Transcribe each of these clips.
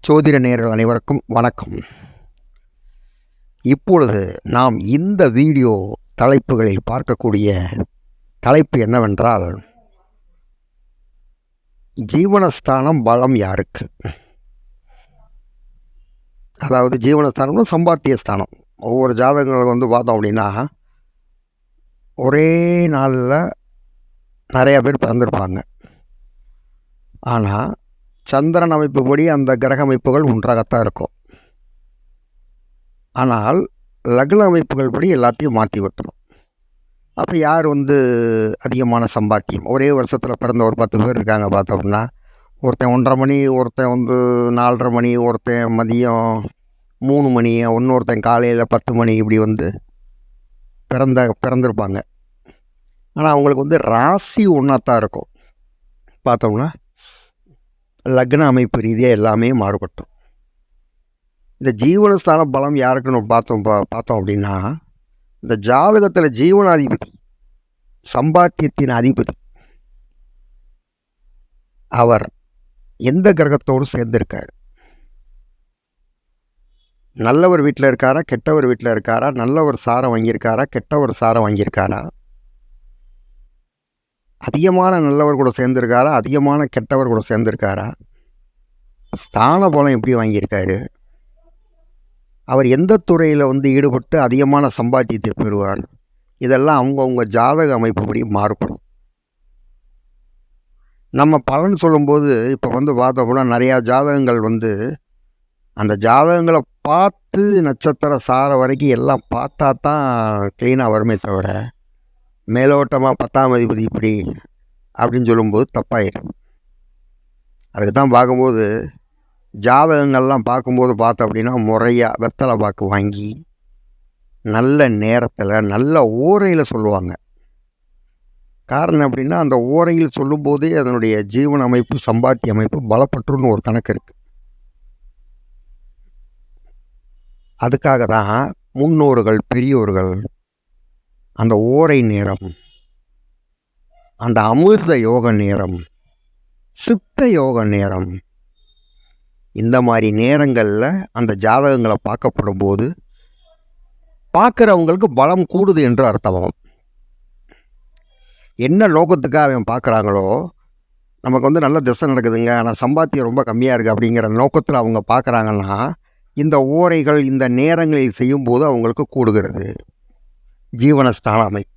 ஜோதிட நேயர்கள் அனைவருக்கும் வணக்கம். இப்பொழுது நாம் இந்த வீடியோ தலைப்புகளில் பார்க்கக்கூடிய தலைப்பு என்னவென்றால், ஜீவனஸ்தானம் பலம் யாருக்கு? அதாவது ஜீவனஸ்தானம்னு சம்பாத்திய ஸ்தானம். ஒவ்வொரு ஜாதகங்கள் பார்த்தோம் அப்படின்னா, ஒரே நாளில் நிறையா பேர் பிறந்திருப்பாங்க. ஆனால் சந்திரன் அமைப்புப்படி அந்த கிரக அமைப்புகள் ஒன்றாகத்தான் இருக்கும். ஆனால் லக்ன அமைப்புகள் படி எல்லாத்தையும் மாற்றி விட்டுரும். அப்போ யார் அதிகமான சம்பாத்தியம்? ஒரே வருஷத்தில் பிறந்த ஒரு 10 பேர் இருக்காங்க பார்த்தோம்னா, ஒருத்தன் 1:30 மணி, ஒருத்தன் 4:30 மணி, ஒருத்தன் மதியம் 3 மணி, இன்னொருத்தன் காலையில் 10 மணி, இப்படி பிறந்திருப்பாங்க. ஆனால் அவங்களுக்கு ராசி ஒன்றாத்தான் இருக்கும். பார்த்தோம்னா லக்ன அமைப்பு ரீதியாக எல்லாமே மாறுபட்டோம். இந்த ஜீவனஸ்தான பலம் யாருக்குன்னு பார்த்தோம் அப்படின்னா, இந்த ஜாதகத்தில் ஜீவனாதிபதி, சம்பாத்தியத்தின் அதிபதி, அவர் எந்த கிரகத்தோடு சேர்ந்திருக்கார்? நல்லவர் வீட்டில் இருக்காரா, கெட்டவர் வீட்டில் இருக்காரா? நல்லவர் சாரம் வாங்கியிருக்காரா, கெட்டவர் சாரம் வாங்கியிருக்காரா? அதிகமான நல்லவர் கூட சேர்ந்திருக்காரா, அதிகமான கெட்டவர் கூட சேர்ந்திருக்காரா? ஸ்தான பலம் எப்படி வாங்கியிருக்காரு? அவர் எந்த துறையில் ஈடுபட்டு அதிகமான சம்பாத்தியத்தை பெறுவார்? இதெல்லாம் அவங்கவுங்க ஜாதக அமைப்புப்படி மாறுபடும். நம்ம பலன் சொல்லும்போது இப்போ பார்த்தோம்னா, நிறையா ஜாதகங்கள் அந்த ஜாதகங்களை பார்த்து நட்சத்திர சார வரைக்கும் எல்லாம் பார்த்தா தான் க்ளீனாக வருமே தவிர, மேலோட்டமாக 10ஆம் அதிபதி இப்படி அப்படின்னு சொல்லும்போது தப்பாயிடும். அதுக்கு தான் பார்க்கும்போது ஜாதகங்கள்லாம் பார்த்தோம் அப்படின்னா, முறையாக வெத்தலை பாக்கு வாங்கி நல்ல நேரத்தில் நல்ல ஓரையில் சொல்லுவாங்க. காரணம் அப்படின்னா, அந்த ஓரையில் சொல்லும்போதே அதனுடைய ஜீவன அமைப்பு, சம்பாத்திய அமைப்பு பலப்பற்றுன்னு ஒரு கணக்கு இருக்குது. அதுக்காக தான் முன்னோர்கள், பெரியோர்கள் அந்த ஓரை நேரம், அந்த அமிர்த யோக நேரம், சித்த யோக நேரம், இந்த மாதிரி நேரங்களில் அந்த ஜாதகங்களை பார்க்கப்படும் போது பார்க்குறவங்களுக்கு பலம் கூடுது என்று அர்த்தமாகும். என்ன நோக்கத்துக்காக அவன் பார்க்குறாங்களோ, நமக்கு நல்ல திசை நடக்குதுங்க, ஆனால் சம்பாத்தியம் ரொம்ப கம்மியாக இருக்குது அப்படிங்கிற நோக்கத்தில் அவங்க பார்க்குறாங்கன்னா, இந்த ஓரைகள் இந்த நேரங்களில் செய்யும்போது அவங்களுக்கு கூடுகிறது ஜீவனஸ்தான அமைப்பு.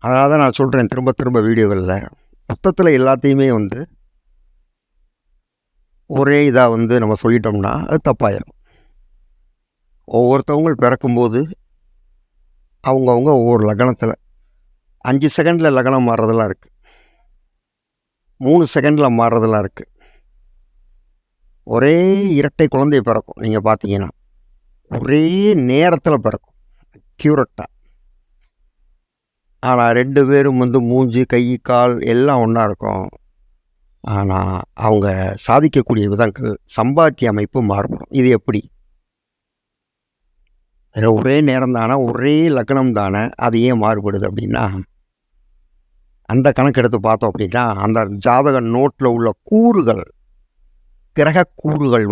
அதனால தான் நான் சொல்கிறேன் திரும்ப திரும்ப வீடியோகளில், மொத்தத்தில் எல்லாத்தையுமே ஒரே இதாக நம்ம சொல்லிட்டோம்னா அது தப்பாயிடும். ஒவ்வொருத்தவங்க பிறக்கும்போது அவங்கவுங்க ஒவ்வொரு லக்னத்தில் 5 செகண்டில் லக்னம் மாறுறதெல்லாம் இருக்குது, 3 செகண்டில் மாறுறதெல்லாம் இருக்குது. ஒரே இரட்டை குழந்தை பிறக்கும், நீங்கள் பார்த்தீங்கன்னா ஒரே நேரத்தில் பிறக்கும் அக்யூரட்டாக. ஆனால் 2 பேரும் மூஞ்சி, கை, கால் எல்லாம் ஒன்றா இருக்கும். ஆனால் அவங்க சாதிக்கக்கூடிய விதங்கள், சம்பாத்திய அமைப்பு மாறுபடும். இது எப்படி? ஒரே நேரம் தானே, ஒரே லக்னம் தானே, அது ஏன் மாறுபடுது அப்படின்னா, அந்த கணக்கெடுத்து பார்த்தோம் அப்படின்னா, அந்த ஜாதக நோட்டில் உள்ள கூறுகள், கிரக கூறுகள்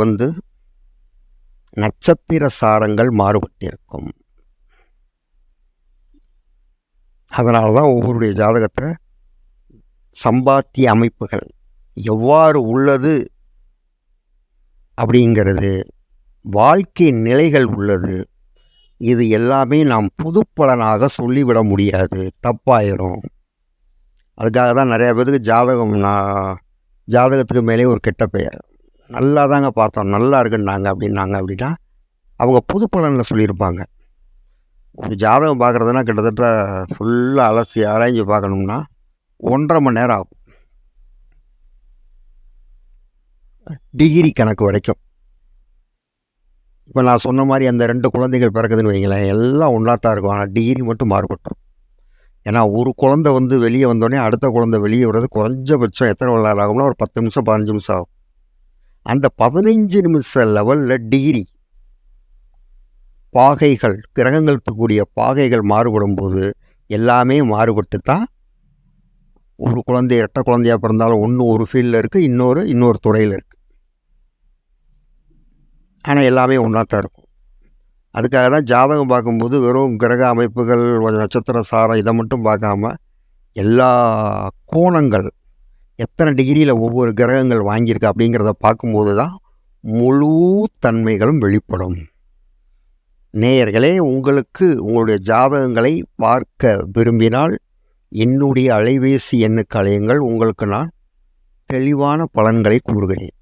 நட்சத்திர சாரங்கள் மாறுபட்டிருக்கும். அதனால தான் ஒவ்வொருடைய ஜாதகத்தை சம்பாத்திய அமைப்புகள் எவ்வாறு உள்ளது அப்படிங்கிறது, வாழ்க்கை நிலைகள் உள்ளது, இது எல்லாமே நாம் புதுப்பலனாக சொல்லிவிட முடியாது, தப்பாயிரும். அதுக்காக தான் நிறையா பேருக்கு ஜாதகத்துக்கு மேலே ஒரு கெட்ட பெயர். நல்லா தாங்க பார்த்தோம், நல்லா இருக்குன்னாங்க அப்படின்னா அவங்க புதுப்பலனில் சொல்லியிருப்பாங்க. ஒரு ஜாதகம் பார்க்குறதுனா கிட்டத்தட்ட ஃபுல்லாக அலசி ஆராய்ஞ்சு பார்க்கணும்னா 1.5 மணி நேரம் ஆகும், டிகிரி கணக்கு வரைக்கும். இப்போ நான் சொன்ன மாதிரி அந்த 2 குழந்தைகள் பிறக்குதுன்னு வைங்களேன், எல்லாம் ஒன்றாத்தான் இருக்கும், ஆனால் டிகிரி மட்டும் மாறுபட்டோம். ஏன்னா ஒரு குழந்தை வெளியே வந்தோடனே அடுத்த குழந்தை வெளியே வர்றது குறைஞ்சபட்சம் எத்தனை மணி நேரம் ஆகும்னா ஒரு 10 நிமிஷம் 15 நிமிஷம் ஆகும். அந்த 15 நிமிஷ லெவலில் டிகிரி பாகைகள், கிரகங்களுக்கு கூடிய பாகைகள் மாறுபடும் போது எல்லாமே மாறுபட்டு தான் ஒரு குழந்தை இரட்டை குழந்தையாக பிறந்தாலும் ஒன்று ஒரு ஃபீல்டில் இருக்குது, இன்னொரு துறையில் இருக்குது. ஆனால் எல்லாமே ஒன்றா தான் இருக்கும். அதுக்காக தான் ஜாதகம் பார்க்கும்போது வெறும் கிரக அமைப்புகள், ஒரு நட்சத்திர சாரம் இதை மட்டும் பார்க்காம எல்லா கோணங்கள், எத்தனை டிகிரியில் ஒவ்வொரு கிரகங்கள் வாங்கியிருக்கு அப்படிங்கிறத பார்க்கும்போது தான் முழு தன்மைகளும் வெளிப்படும். நேயர்களே, உங்களுக்கு உங்களுடைய ஜாதகங்களை பார்க்க விரும்பினால் என்னுடைய அலைபேசி எண்ணுக்கு அழையுங்கள். உங்களுக்கு நான் தெளிவான பலன்களை கூறுகிறேன்.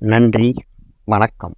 நன்றி, வணக்கம்.